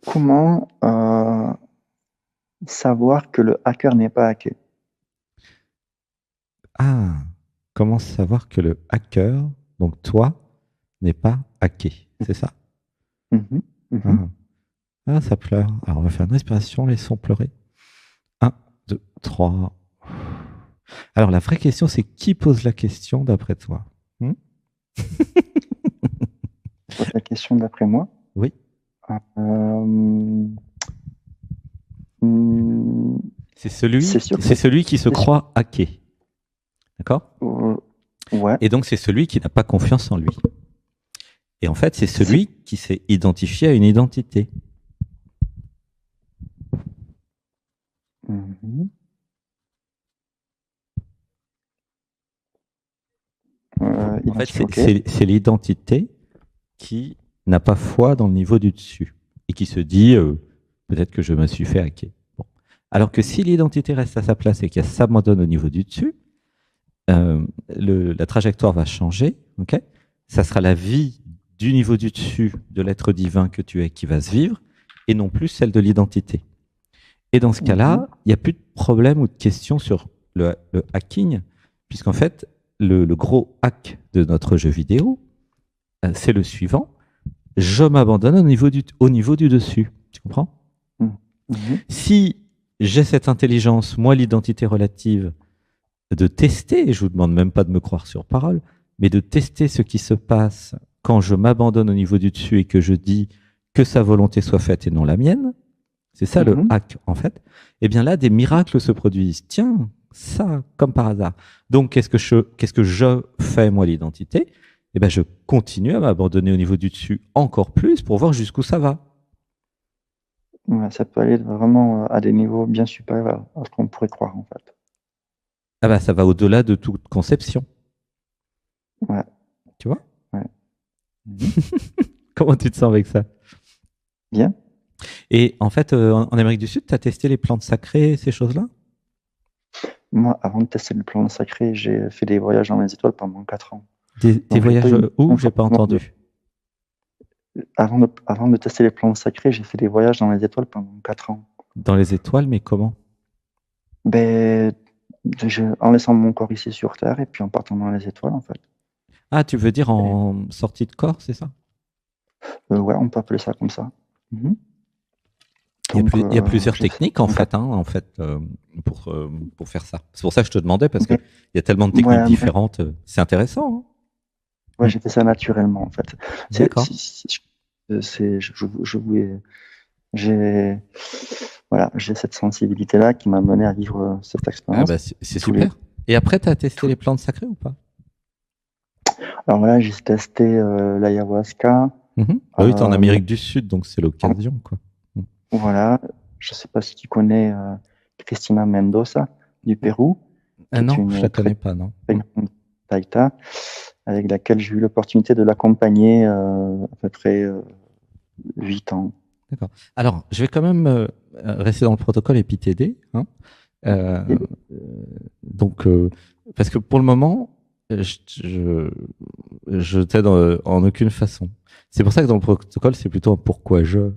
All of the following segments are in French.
Comment savoir que le hacker n'est pas hacké? Ah, comment savoir que le hacker, donc toi, n'est pas hacké, c'est ça? Mhm, mhm. Ah, ah, ça pleure. Alors, on va faire une respiration, laissons pleurer. Un, 2, 3. Alors, la vraie question, c'est qui pose la question d'après toi? Hmm. Je pose la question d'après moi. Oui, Euh, hmm, c'est c'est celui, sûr que c'est celui qui se c'est sûr. croit hacké. D'accord? Ouais. Et donc, c'est celui qui n'a pas confiance en lui. Et en fait, c'est C'est- celui qui s'est identifié à une identité. Mhm. En fait, Identifié, ok. c'est l'identité qui n'a pas foi dans le niveau du dessus et qui se dit peut-être que je me suis fait hacker. Bon. Alors que si l'identité reste à sa place et qu'elle s'abandonne au niveau du dessus, la trajectoire va changer. Ok, ça sera la vie du niveau du dessus de l'être divin que tu es qui va se vivre et non plus celle de l'identité. Et dans ce Mhm, cas-là, il n'y a plus de problème ou de question sur le hacking, puisqu'en fait, le gros hack de notre jeu vidéo, c'est le suivant. Je m'abandonne au niveau du dessus. Tu comprends? mhm, mhm, Si j'ai cette intelligence, moi, l'identité relative, de tester, et je vous demande même pas de me croire sur parole, mais de tester ce qui se passe quand je m'abandonne au niveau du dessus et que je dis que sa volonté soit faite et non la mienne, c'est ça le mhm. hack en fait, eh bien là, des miracles se produisent. Tiens, ça, comme par hasard. Donc, qu'est-ce que je fais, moi, l'identité? Eh bien, je continue à m'abandonner au niveau du dessus encore plus pour voir jusqu'où ça va. Ouais, ça peut aller vraiment à des niveaux bien supérieurs à ce qu'on pourrait croire, en fait. Ah bah, ça va au-delà de toute conception, Ouais, tu vois? ouais. Mhm. Comment tu te sens avec ça? Bien. Et en fait, en Amérique du Sud, tu as testé les plantes sacrées, ces choses-là? Moi, avant de tester le plan sacré, j'ai fait des voyages dans les étoiles pendant 4 ans. Des Donc, j'ai pas voyages eu une où? notion J'ai pas forcément entendu. avant de tester les plans sacrés, j'ai fait des voyages dans les étoiles pendant 4 ans. Dans les étoiles, mais comment? Ben, en laissant mon corps ici sur Terre et puis en partant dans les étoiles, en fait. Ah, tu veux dire Et, en sortie de corps, c'est ça? ouais, on peut appeler ça comme ça. Mhm. Il y a plusieurs J'ai fait techniques en fait, pour, pour faire ça. C'est pour ça que je te demandais, parce qu'il mais, y a tellement de techniques ouais, différentes. C'est intéressant. ouais, Hein. j'ai fait ça naturellement, en fait. C'est, D'accord. je voulais, j'ai, voilà, j'ai cette sensibilité-là qui m'a mené à vivre cette Ah expérience. bah, c'est Tous les, super. Et après, tu as testé tous- les plantes sacrées ou pas? Alors voilà, j'ai testé l'ayahuasca. Bah oui, tu es en Euh, Amérique du Sud, donc c'est l'occasion, quoi. Mhm. Voilà, je ne sais pas si tu connais Cristina Mendoza du Pérou, Ah qui est non, je la une connais pas, non. très grande taïta, avec laquelle j'ai eu l'opportunité de l'accompagner à peu près 8 ans. D'accord. Alors, je vais quand même rester dans le protocole et puis t'aider. Hein. Euh, Et- euh, donc, parce que pour le moment, je t'aide en aucune façon. C'est pour ça que dans le protocole, c'est plutôt un pourquoi je.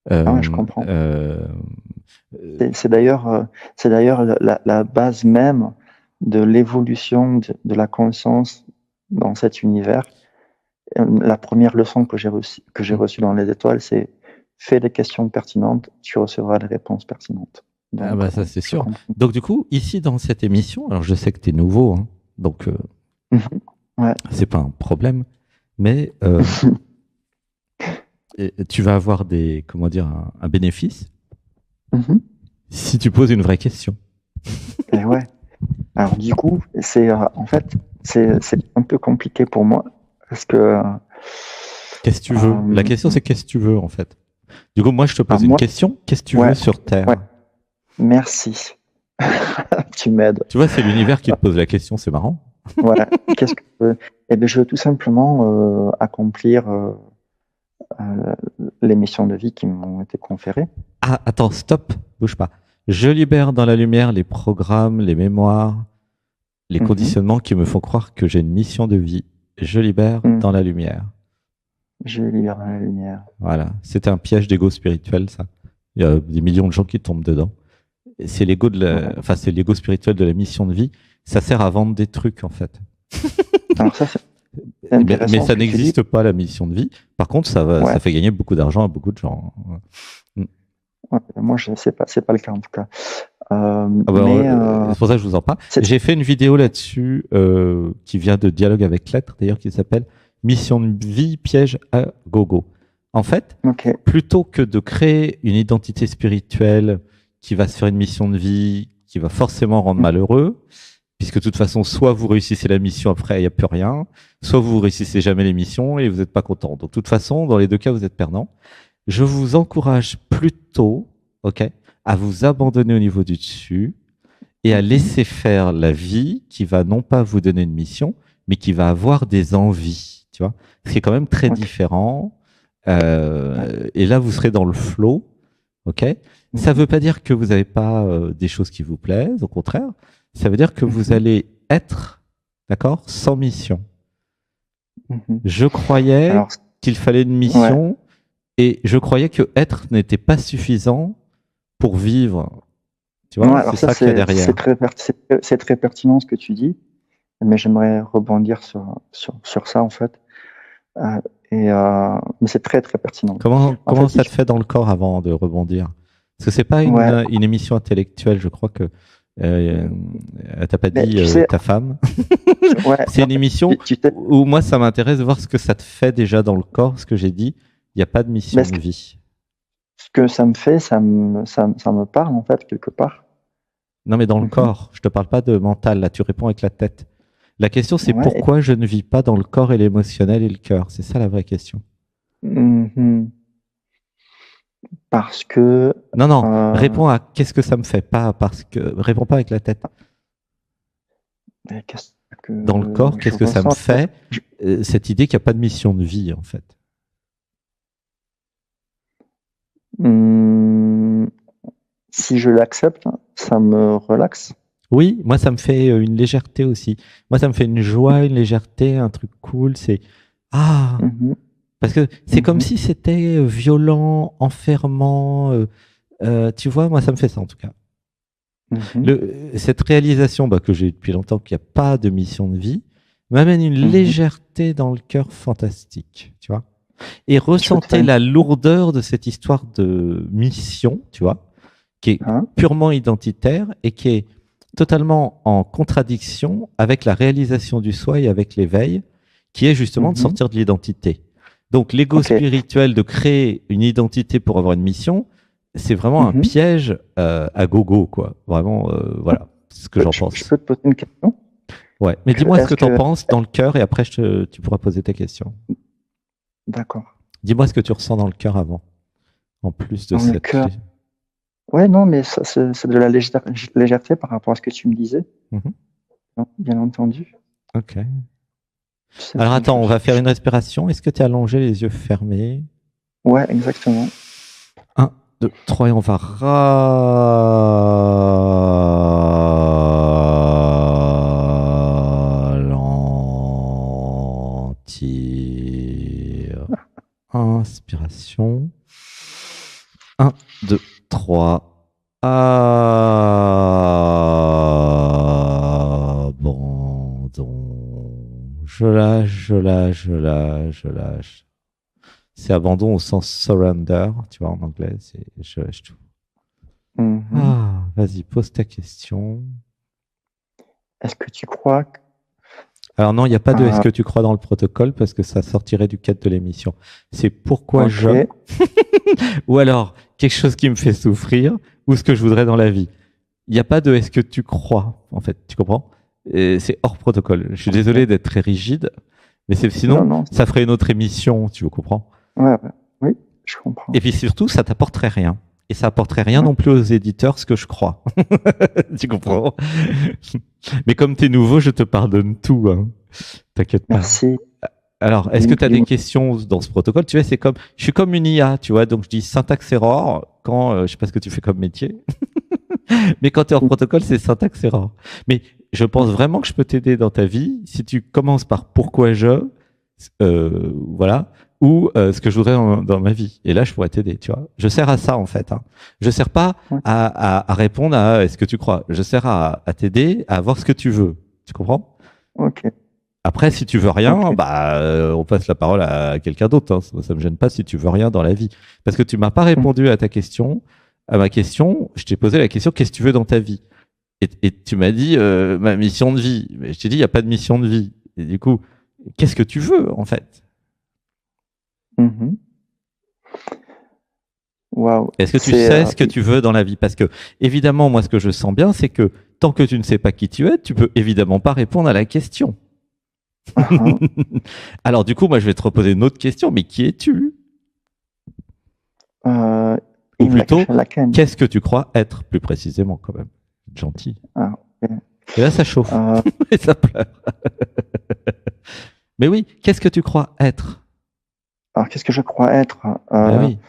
ah ouais, Euh, je comprends. euh, C'est d'ailleurs la base même de l'évolution de la conscience dans cet univers. La première leçon que j'ai reçue dans les étoiles, c'est fais des questions pertinentes, tu recevras des réponses pertinentes. ah Donc, bah ça c'est je sûr. comprends. Donc du coup, ici dans cette émission, alors je sais que tu es nouveau, hein, donc Mhm. Ouais. c'est pas un problème, mais tu vas avoir des, comment dire, un bénéfice Mhm. si tu poses une vraie question. Et ouais. Alors du coup, en fait, c'est un peu compliqué pour moi parce que Qu'est-ce que tu veux? La euh, question c'est qu'est-ce que tu veux en fait. Du coup, moi je te alors pose une moi, question, qu'est-ce que tu veux ouais, sur ouais, Terre? merci, tu m'aides. Tu vois, c'est l'univers qui te pose la question, c'est marrant. Ouais, qu'est-ce que eh bien, je veux tout simplement accomplir euh, les missions de vie qui m'ont été conférées. Ah, attends, stop, bouge pas. Je libère dans la lumière les programmes, les mémoires, les Mhm. conditionnements qui me font croire que j'ai une mission de vie. Je libère Mhm. dans la lumière. Je libère dans la lumière. Voilà. C'était un piège d'ego spirituel, ça. Il y a des millions de gens qui tombent dedans. Et c'est l'ego Ouais. c'est l'ego spirituel de la mission de vie. Ça sert à vendre des trucs, en fait. Alors ça, c'est Mais intéressant ça ce que tu dis. n'existe pas, la mission de vie. Par contre, Ouais. ça fait gagner beaucoup d'argent à beaucoup de gens. Ouais. Moi, c'est pas le cas en tout cas. C'est pour ça que je vous en parle. J'ai fait une vidéo là-dessus qui vient de Dialogue avec Lettres, d'ailleurs, qui s'appelle Mission de vie, piège à gogo. En fait, plutôt que de créer une identité spirituelle qui va se faire une mission de vie, qui va forcément rendre malheureux, puisque de toute façon, soit vous réussissez la mission, après il n'y a plus rien, soit vous réussissez jamais les missions et vous n'êtes pas content. Donc de toute façon, dans les deux cas, vous êtes perdant. Je vous encourage plutôt, à vous abandonner au niveau du dessus et à laisser faire la vie qui va non pas vous donner une mission, mais qui va avoir des envies, tu vois. Ce qui est quand même très différent. Et là, vous serez dans le flow, Ça ne veut pas dire que vous n'avez pas des choses qui vous plaisent, au contraire. Ça veut dire que vous allez être, d'accord, sans mission. Je croyais qu'il fallait une mission et je croyais que être n'était pas suffisant pour vivre. Tu vois, c'est ça qu'il y a derrière. C'est très pertinent ce que tu dis, mais j'aimerais rebondir sur ça en fait. Mais c'est très très pertinent. Comment ça te fait dans le corps avant de rebondir? Parce que c'est pas une émission intellectuelle, je crois que elle t'a pas dit ta femme. C'est une émission où moi ça m'intéresse de voir ce que ça te fait déjà dans le corps, ce que j'ai dit. Il n'y a pas de mission de vie. Ce que ça me fait, ça me parle en fait quelque part. Non mais dans le corps, je te parle pas de mental, là tu réponds avec la tête. La question c'est pourquoi je ne vis pas dans le corps et l'émotionnel et le cœur. C'est ça la vraie question. Parce que... Non, réponds à qu'est-ce que ça me fait, pas parce que... Réponds pas avec la tête. Dans le corps, qu'est-ce que ça me fait cette idée qu'il n'y a pas de mission de vie, en fait. Si je l'accepte, ça me relaxe. Oui, moi ça me fait une légèreté aussi. Moi ça me fait une joie, une légèreté, un truc cool. C'est parce que c'est comme si c'était violent, enfermant. Tu vois, moi ça me fait ça en tout cas. Cette réalisation que j'ai depuis longtemps qu'il n'y a pas de mission de vie m'amène une légèreté dans le cœur fantastique, tu vois. Et ressentez la lourdeur de cette histoire de mission, tu vois, qui est purement identitaire et qui est totalement en contradiction avec la réalisation du soi et avec l'éveil, qui est justement de sortir de l'identité. Donc l'ego spirituel de créer une identité pour avoir une mission, c'est vraiment un piège à gogo, quoi. Vraiment, voilà, c'est ce que j'en pense. Je peux te poser une question? Ouais, mais dis-moi ce que tu en penses dans le cœur et après tu pourras poser ta question. D'accord. Dis-moi ce que tu ressens dans le cœur avant, en plus de cette... Ouais, non, mais ça, c'est de la légèreté par rapport à ce que tu me disais. Bien entendu. Ok. Alors attends, on va faire une respiration. Est-ce que tu es allongé, les yeux fermés? Ouais, exactement. 1, 2, 3 et on va ralentir. Inspiration. 1, 2, 3. Abandon. Je lâche. C'est abandon au sens surrender, tu vois, en anglais, c'est je lâche tout. Vas-y, pose ta question. Est-ce que tu crois que... Alors non, il n'y a pas de est-ce que tu crois dans le protocole parce que ça sortirait du cadre de l'émission. C'est pourquoi je... ou alors quelque chose qui me fait souffrir ou ce que je voudrais dans la vie. Il n'y a pas de est-ce que tu crois, en fait, tu comprends? C'est hors protocole. Je suis désolé d'être très rigide, mais sinon, ça ferait une autre émission, tu comprends? Oui, je comprends. Et puis surtout, ça t'apporterait rien. Et ça apporterait rien non plus aux éditeurs, ce que je crois. Tu comprends? Mais comme tu es nouveau, je te pardonne tout. Hein. T'inquiète pas. Merci. Alors, est-ce que tu as des questions dans ce protocole? Tu vois, je suis comme une IA, tu vois, donc je dis syntaxe error quand, je sais pas ce que tu fais comme métier, mais quand tu es en protocole, c'est syntaxe error. Mais je pense vraiment que je peux t'aider dans ta vie si tu commences par pourquoi voilà. ou ce que je voudrais dans ma vie. Et là, je pourrais t'aider, tu vois. Je sers à ça, en fait. Hein. Je sers pas à répondre à est-ce que tu crois. Je sers à t'aider à avoir ce que tu veux. Tu comprends? Ok. Après, si tu veux rien, on passe la parole à quelqu'un d'autre. Hein. Ça me gêne pas si tu veux rien dans la vie. Parce que tu m'as pas répondu à ta question, à ma question. Je t'ai posé la question, qu'est-ce que tu veux dans ta vie? Et tu m'as dit, ma mission de vie. Mais je t'ai dit, il n'y a pas de mission de vie. Et du coup, qu'est-ce que tu veux, en fait? Wow. Est-ce que tu sais ce que tu veux dans la vie? Parce que, évidemment, moi, ce que je sens bien, c'est que tant que tu ne sais pas qui tu es, tu peux évidemment pas répondre à la question. Alors, du coup, moi, je vais te reposer une autre question. Mais qui es-tu? Ou plutôt, qu'est-ce que tu crois être, plus précisément, quand même? Gentil. Et là, ça chauffe. Et ça pleure. Mais oui, qu'est-ce que tu crois être? Alors, qu'est-ce que je crois être? Oui.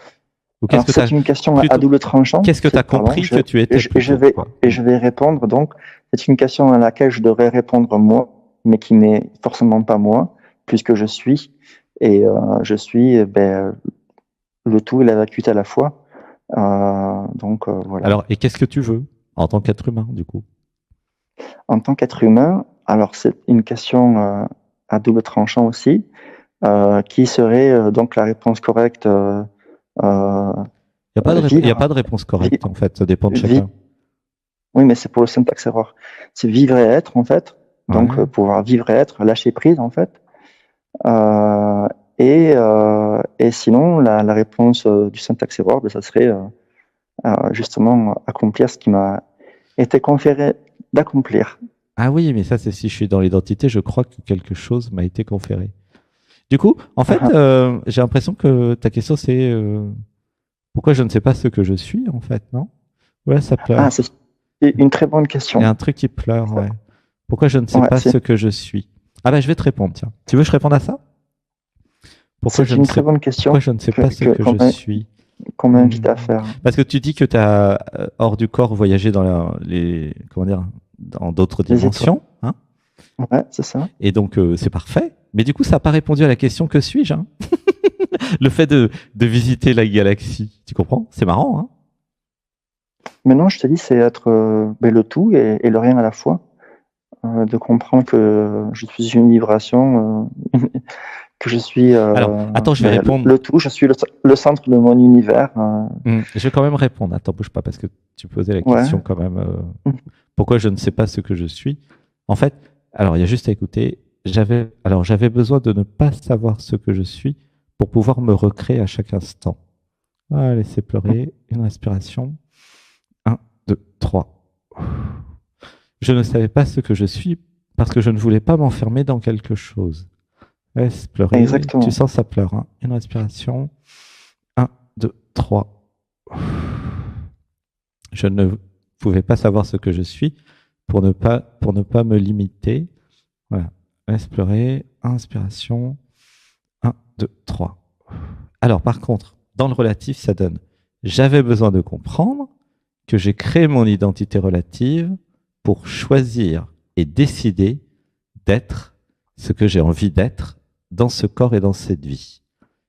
C'est une question à double tranchant. Qu'est-ce que tu as compris que tu étais? Et je vais répondre. Donc, c'est une question à laquelle je devrais répondre moi, mais qui n'est forcément pas moi, puisque je suis. Et je suis le tout et la vacuité à la fois. Donc, voilà. Alors, et qu'est-ce que tu veux en tant qu'être humain, du coup? En tant qu'être humain, alors c'est une question à double tranchant aussi, qui serait donc la réponse correcte. Il n'y a pas de réponse correcte, en fait, ça dépend de chacun. Oui, mais c'est pour le syntaxe error. C'est vivre et être, en fait. Donc, pouvoir vivre et être, lâcher prise, en fait. Et sinon, la réponse du syntaxe error, ça serait justement accomplir ce qui m'a été conféré d'accomplir. Ah oui, mais ça, c'est si je suis dans l'identité, je crois que quelque chose m'a été conféré. Du coup, en fait, j'ai l'impression que ta question, c'est pourquoi je ne sais pas ce que je suis, en fait, non? Ouais, ça pleure. Ah, c'est une très bonne question. Il y a un truc qui pleure, ouais. Pourquoi je ne sais pas ce que je suis? Ah ben, je vais te répondre, tiens. Tu veux que je réponde à ça? C'est une très bonne question. Pourquoi je ne sais pas ce que je suis? Qu'on m'invite à faire. Parce que tu dis que tu as, hors du corps, voyagé dans dans d'autres dimensions. Hein? Ouais, c'est ça. Et donc, c'est parfait. Mais du coup, ça n'a pas répondu à la question que suis-je, hein? Le fait de visiter la galaxie, tu comprends? C'est marrant, hein? Mais non, je te dis, c'est être le tout et le rien à la fois. De comprendre que je suis une vibration, que je suis. Alors, attends, je vais répondre. Le tout, je suis le centre de mon univers. Je vais quand même répondre. Attends, bouge pas, parce que tu posais la question quand même. Pourquoi je ne sais pas ce que je suis? En fait, alors, il y a juste à écouter. J'avais besoin de ne pas savoir ce que je suis pour pouvoir me recréer à chaque instant. Ah, laissez pleurer. Une respiration. 1, 2, 3. Je ne savais pas ce que je suis parce que je ne voulais pas m'enfermer dans quelque chose. Laisse pleurer. Exactement. Tu sens ça pleure. Hein. Une respiration. 1, 2, 3. Je ne pouvais pas savoir ce que je suis pour ne pas me limiter. Voilà. Laisse pleurer. Inspiration. 1, 2, 3. Alors, par contre, dans le relatif, ça donne. J'avais besoin de comprendre que j'ai créé mon identité relative pour choisir et décider d'être ce que j'ai envie d'être dans ce corps et dans cette vie.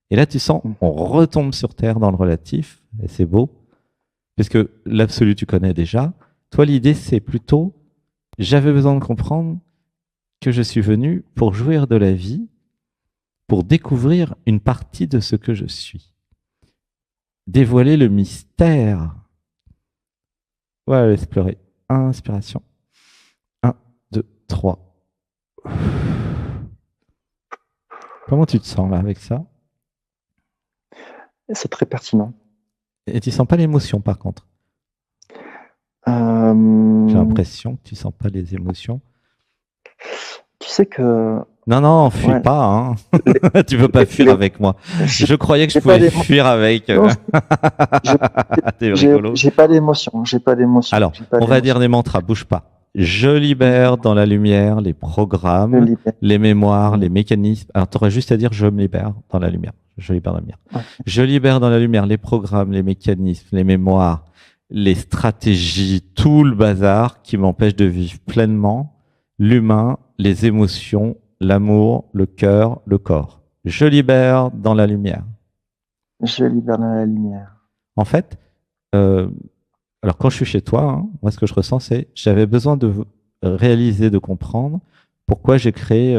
Et là, tu sens, on retombe sur Terre dans le relatif, et c'est beau, parce que l'absolu, tu connais déjà. Toi, l'idée, c'est plutôt, j'avais besoin de comprendre que je suis venu pour jouir de la vie, pour découvrir une partie de ce que je suis. Dévoiler le mystère. Voilà, laisse pleurer. Inspiration. 1, 2, 3. Comment tu te sens là avec ça? C'est très pertinent. Et tu sens pas l'émotion par contre? J'ai l'impression que tu sens pas les émotions. Tu sais que... Non, fuis pas. Hein. Tu veux pas fuir avec moi. Je croyais que je pouvais fuir avec. T'es rigolo. J'ai pas d'émotion. Alors, on va dire des mantras. Bouge pas. Je libère dans la lumière les programmes, les mémoires, les mécanismes. Alors, tu aurais juste à dire je me libère dans la lumière. Je libère dans la lumière. Okay. Je libère dans la lumière les programmes, les mécanismes, les mémoires, les stratégies, tout le bazar qui m'empêche de vivre pleinement l'humain, les émotions, l'amour, le cœur, le corps. Je libère dans la lumière. Je libère dans la lumière. En fait, alors quand je suis chez toi, hein, moi ce que je ressens, c'est j'avais besoin de réaliser, de comprendre pourquoi j'ai créé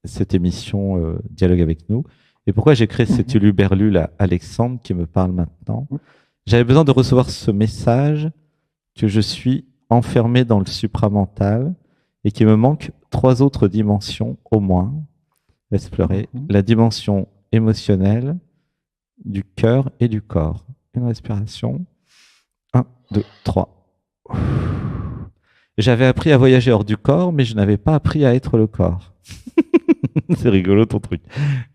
cette émission Dialogue avec nous et pourquoi j'ai créé cet uluberlule à Alexandre qui me parle maintenant. J'avais besoin de recevoir ce message que je suis enfermé dans le supramental et qu'il me manque 3 autres dimensions au moins. Laisse pleurer. La dimension émotionnelle, du cœur et du corps. Une respiration. 1, 2, 3. J'avais appris à voyager hors du corps, mais je n'avais pas appris à être le corps. C'est rigolo ton truc.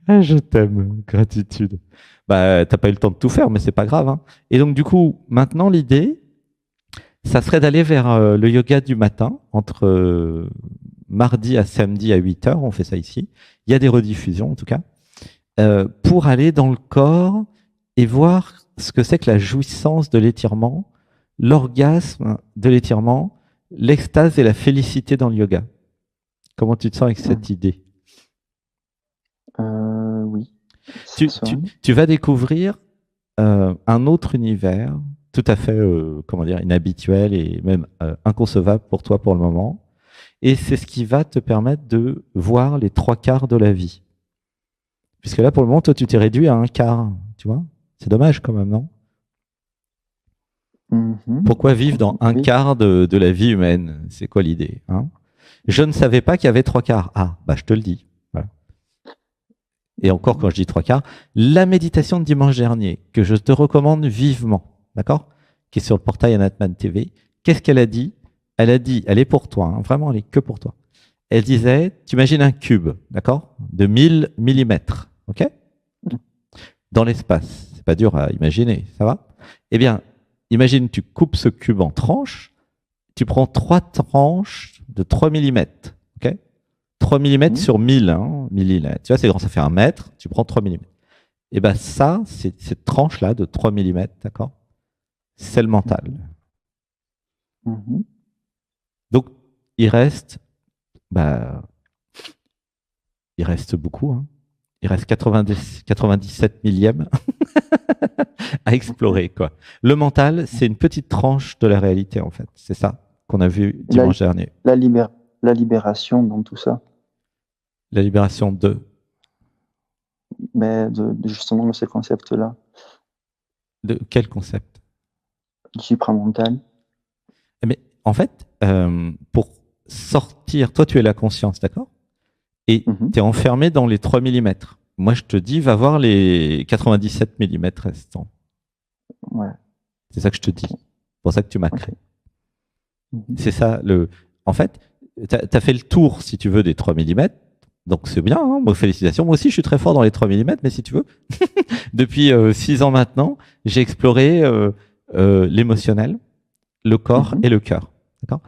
Ah, je t'aime, gratitude. Bah, t'as pas eu le temps de tout faire, mais c'est pas grave. Hein. Et donc du coup, maintenant l'idée, ça serait d'aller vers le yoga du matin, entre mardi à samedi à 8h, on fait ça ici. Il y a des rediffusions en tout cas, pour aller dans le corps et voir ce que c'est que la jouissance de l'étirement, l'orgasme de l'étirement, l'extase et la félicité dans le yoga. Comment tu te sens avec cette idée? Oui. Tu vas découvrir un autre univers tout à fait comment dire, inhabituel et même inconcevable pour toi pour le moment. Et c'est ce qui va te permettre de voir les 3/4 de la vie. Puisque là, pour le moment, toi, tu t'es réduit à 1/4, tu vois. C'est dommage quand même, non? Pourquoi vivre dans 1/4 de la vie humaine? C'est quoi l'idée, hein? Je ne savais pas qu'il y avait 3/4. Ah, bah je te le dis. Voilà. Et encore, quand je dis 3/4, la méditation de dimanche dernier, que je te recommande vivement, d'accord? Qui est sur le portail Anatman TV. Qu'est-ce qu'elle a dit? Elle a dit, elle est pour toi, hein, vraiment, elle est que pour toi. Elle disait, tu imagines un cube, d'accord? De 1000 millimètres, ok? Dans l'espace. C'est pas dur à imaginer, ça va? Eh bien, imagine, tu coupes ce cube en tranches, tu prends 3 tranches de 3 millimètres, ok? 3 millimètres sur 1000 millimètres. Tu vois, c'est grand, ça fait 1 mètre, tu prends 3 millimètres. Et bien ça, cette tranche-là de 3 millimètres, d'accord? C'est le mental. Donc, il reste beaucoup, hein. Il reste 97 millièmes à explorer, quoi. Le mental, c'est une petite tranche de la réalité, en fait. C'est ça qu'on a vu dimanche dernier. La libération dans tout ça. La libération Mais justement de ces concepts-là. De quel concept? Du supramental. Mais en fait, pour sortir, toi tu es la conscience, d'accord? Et tu es enfermé dans les 3 millimètres. Moi je te dis, va voir les 97 millimètres restants. Ouais. C'est ça que je te dis. C'est pour ça que tu m'as créé. C'est ça. En fait, tu as fait le tour, si tu veux, des 3 millimètres. Donc c'est bien, hein, moi, félicitations. Moi aussi, je suis très fort dans les 3 millimètres, mais si tu veux, depuis 6 ans maintenant, j'ai exploré l'émotionnel, le corps et le cœur. D'accord?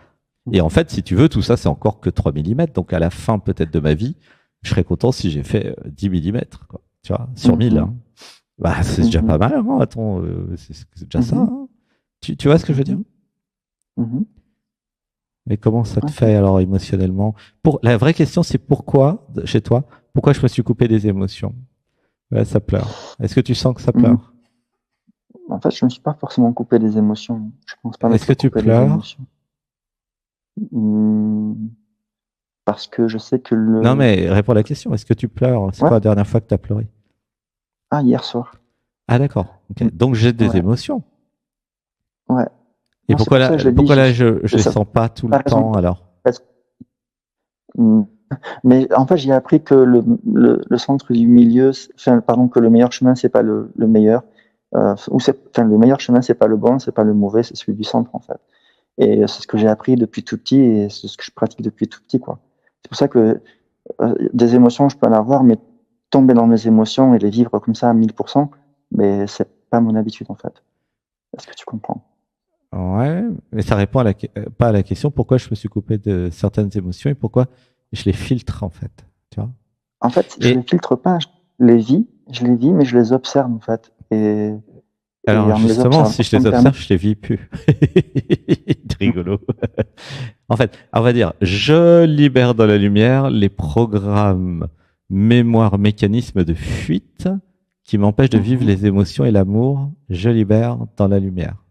Et en fait, si tu veux, tout ça, c'est encore que 3 millimètres. Donc à la fin, peut-être, de ma vie, je serais content si j'ai fait 10 millimètres, quoi. Tu vois, sur 1000. Hein. Bah, c'est déjà pas mal. Hein. Attends, c'est déjà ça. Hein. Tu vois ce que je veux dire? Et comment ça te fait alors émotionnellement? La vraie question, c'est pourquoi, chez toi, pourquoi je me suis coupé des émotions? Ouais, ça pleure. Est-ce que tu sens que ça pleure? En fait, je ne me suis pas forcément coupé des émotions. Je pense pas. Est-ce que tu pleures? Parce que je sais que Non, mais réponds à la question. Est-ce que tu pleures? C'est quoi la dernière fois que tu as pleuré? Ah, hier soir. Ah, d'accord. Okay. Donc j'ai des émotions. Ouais. Et pourquoi là, je les sens pas tout le temps alors? Mais en fait, j'ai appris que le centre du milieu, que le meilleur chemin, c'est pas le meilleur. Le meilleur chemin, c'est pas le bon, c'est pas le mauvais, c'est celui du centre en fait. Et c'est ce que j'ai appris depuis tout petit et c'est ce que je pratique depuis tout petit, quoi. C'est pour ça que des émotions, je peux en avoir, mais tomber dans mes émotions et les vivre comme ça à 1000%, mais c'est pas mon habitude en fait. Est-ce que tu comprends? Ouais, mais ça répond pas à la question pourquoi je me suis coupé de certaines émotions et pourquoi je les filtre en fait. Tu vois? En fait, je les filtre pas, je les vis, mais je les observe en fait. Alors justement, si je les observe, je les vis plus. C'est rigolo. En fait, on va dire, je libère dans la lumière les programmes mémoire, mécanisme de fuite qui m'empêche de vivre les émotions et l'amour, je libère dans la lumière.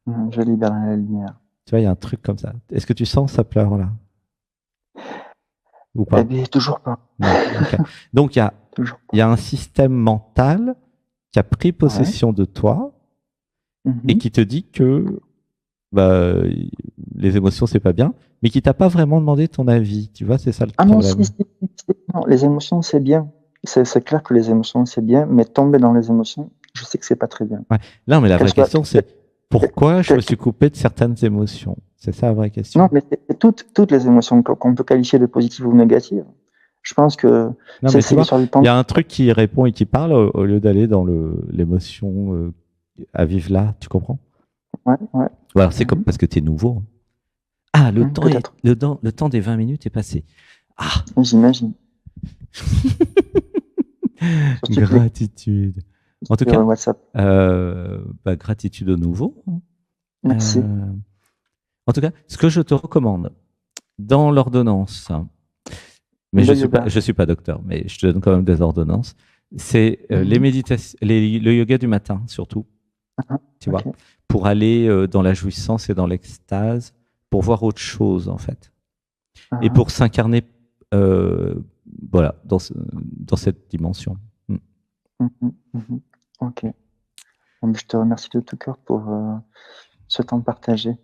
Je libère dans la lumière. Tu vois, il y a un truc comme ça. Est-ce que tu sens ça pleure là? Ou pas? Eh bien, toujours pas. Non, okay. Donc, il y a un système mental qui a pris possession de toi et qui te dit que bah, les émotions, c'est pas bien, mais qui t'a pas vraiment demandé ton avis. Tu vois, c'est ça le problème. Non, les émotions, c'est bien. C'est clair que les émotions, c'est bien, mais tomber dans les émotions, je sais que c'est pas très bien. Ouais. Non, mais la vraie question, c'est pourquoi je me suis coupé de certaines émotions? C'est ça la vraie question. Non, mais c'est toutes les émotions qu'on peut qualifier de positives ou négatives. Je pense que il y a un truc qui répond et qui parle au lieu d'aller dans l'émotion à vivre là. Tu comprends? Ouais. Alors, c'est comme parce que tu es nouveau. Ah, le temps des 20 minutes est passé. Ah, j'imagine. Gratitude. En tout cas, gratitude au nouveau. Merci. En tout cas, ce que je te recommande dans l'ordonnance, mais je suis pas docteur, mais je te donne quand même des ordonnances, c'est les méditations, le yoga du matin surtout, tu vois, pour aller dans la jouissance et dans l'extase, pour voir autre chose en fait, et pour s'incarner, voilà, dans cette dimension. Ok. Je te remercie de tout cœur pour ce temps partagé.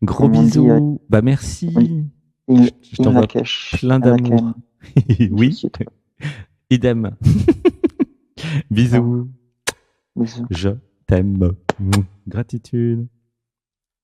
Gros bisous. Merci. Je t'envoie plein d'amour. Oui. Idem. Bisous. Bisous. Je t'aime. Gratitude.